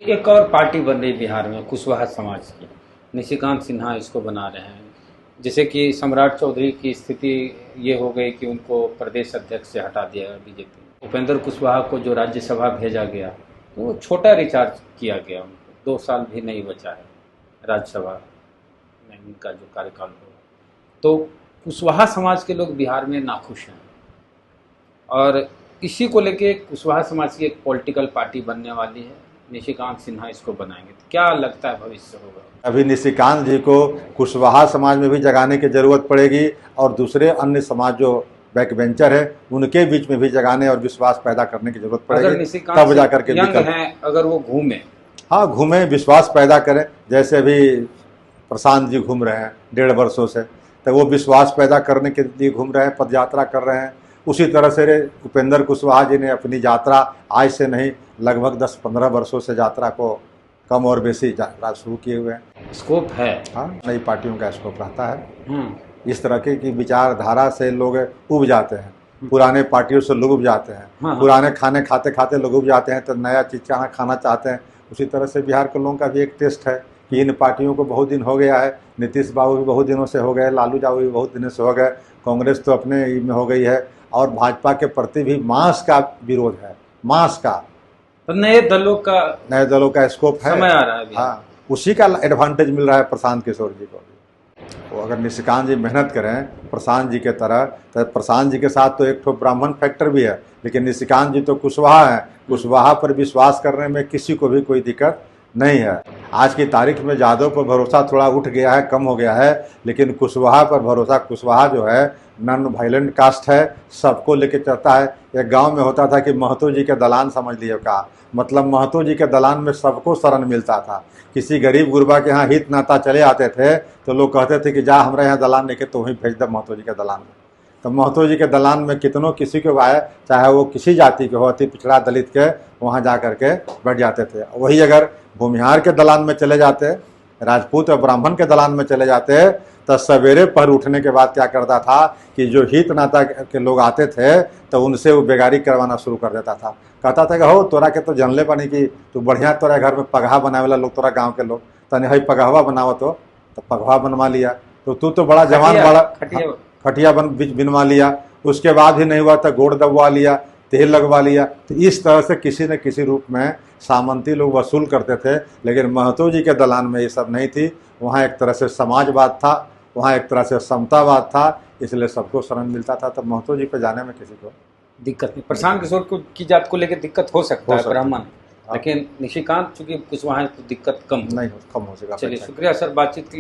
एक और पार्टी बन रही बिहार में कुशवाहा समाज की। निशिकांत सिन्हा इसको बना रहे हैं। जैसे कि सम्राट चौधरी की स्थिति ये हो गई कि उनको प्रदेश अध्यक्ष से हटा दिया गया बीजेपी। उपेंद्र कुशवाहा को जो राज्यसभा भेजा गया तो वो छोटा रिचार्ज किया गया, उनको 2 साल भी नहीं बचा है राज्यसभा में उनका जो कार्यकाल होगा। तो कुशवाहा समाज के लोग बिहार में नाखुश हैं और इसी को लेके कुशवाहा समाज की एक पॉलिटिकल पार्टी बनने वाली है। निशिकांत सिन्हा इसको बनाएंगे, तो क्या लगता है भविष्य होगा? अभी निशिकांत जी को कुशवाहा समाज में भी जगाने की जरूरत पड़ेगी और दूसरे अन्य समाज जो बैक बेंचर है उनके बीच में भी जगाने और विश्वास पैदा करने की जरूरत पड़ेगी, तब जाकर के यंग हैं, अगर वो घूमे, हाँ घूमे, विश्वास पैदा करें। जैसे अभी प्रशांत जी घूम रहे हैं 1.5 वर्षों से, तो वो विश्वास पैदा करने के लिए घूम रहे हैं, पद यात्रा कर रहे हैं। उसी तरह से उपेंद्र कुशवाहा जी ने अपनी यात्रा आज से नहीं लगभग 10-15 वर्षों से यात्रा को कम और बेसी यात्रा शुरू किए हुए हैं। स्कोप है, हाँ, नई पार्टियों का स्कोप रहता है। इस तरह की विचारधारा से लोग उब जाते हैं, पुराने पार्टियों से लोग उब जाते हैं। हाँ। पुराने खाने खाते खाते लोग उब जाते हैं तो नया चीज़ खाना चाहते हैं। उसी तरह से बिहार के लोगों का भी एक टेस्ट है कि इन पार्टियों को बहुत दिन हो गया है। नीतीश बाबू भी बहुत दिनों से हो गए, लालू यादव भी बहुत दिनों से हो गए, कांग्रेस तो अपने में हो गई है और भाजपा के प्रति भी मास का विरोध है, मास का। तो नए दलों का स्कोप है, समय आ रहा है। हाँ, उसी का एडवांटेज मिल रहा है प्रशांत किशोर जी को भी। वो अगर निशिकांत जी मेहनत करें प्रशांत जी के तरह, तो प्रशांत जी के साथ तो एक ठो ब्राह्मण फैक्टर भी है, लेकिन निशिकांत जी तो कुशवाहा है। कुशवाहा पर विश्वास करने में किसी को भी कोई दिक्कत नहीं है। आज की तारीख में यादव पर भरोसा थोड़ा उठ गया है, कम हो गया है, लेकिन कुशवाहा पर भरोसा, कुशवाहा जो है नॉन वायलेंट कास्ट है, सबको लेके चलता है। एक गांव में होता था कि महतो जी के दलान समझ लिए का मतलब, महतो जी के दलान में सबको शरण मिलता था। किसी गरीब गुरबा के यहाँ हित नाता चले आते थे तो लोग कहते थे कि जा हमारे यहाँ दलान लेके तो वहीं भेज दे महतो जी के दलान में। तो महतो जी के दलान में कितनों किसी को आए, चाहे वो किसी जाति के हो, अति पिछड़ा दलित के, वहाँ जा करके बैठ जाते थे। वही अगर भूमिहार के दलान में चले जाते, राजपूत और ब्राह्मण के दलान में चले जाते, तो सवेरे पहर उठने के बाद क्या करता था कि जो हित नाता के लोग आते थे तो उनसे वो बेगारी करवाना शुरू कर देता था। कहता था कि हो तोरा के तो जानले बनी कि तू बढ़िया, तोरा घर में पगहा बनावे वाला लोग, तोरा गाँव के लोग तने हई पगहवा बनावो तो पगहा बनवा लिया, तो तू तो बड़ा जवान, बड़ा खटिया बनवा लिया। उसके बाद भी नहीं हुआ तो गोड़ दबवा लिया, तेल लगवा लिया। तो इस तरह से किसी न किसी रूप में सामंती लोग वसूल करते थे। लेकिन महतो जी के दलान में ये सब नहीं थी। वहाँ एक तरह से समाजवाद था, वहाँ एक तरह से समतावाद था, इसलिए सबको शरण मिलता था। तो महतो जी पे जाने में किसी को दिक्कत नहीं। प्रशांत किशोर की जात को लेकर दिक्कत हो सकता है, ब्राह्मण, लेकिन निशिकांत चूंकि कुशवाहा तो दिक्कत कम नहीं हो, कम हो सकेगा। चलिए, शुक्रिया सर बातचीत के लिए।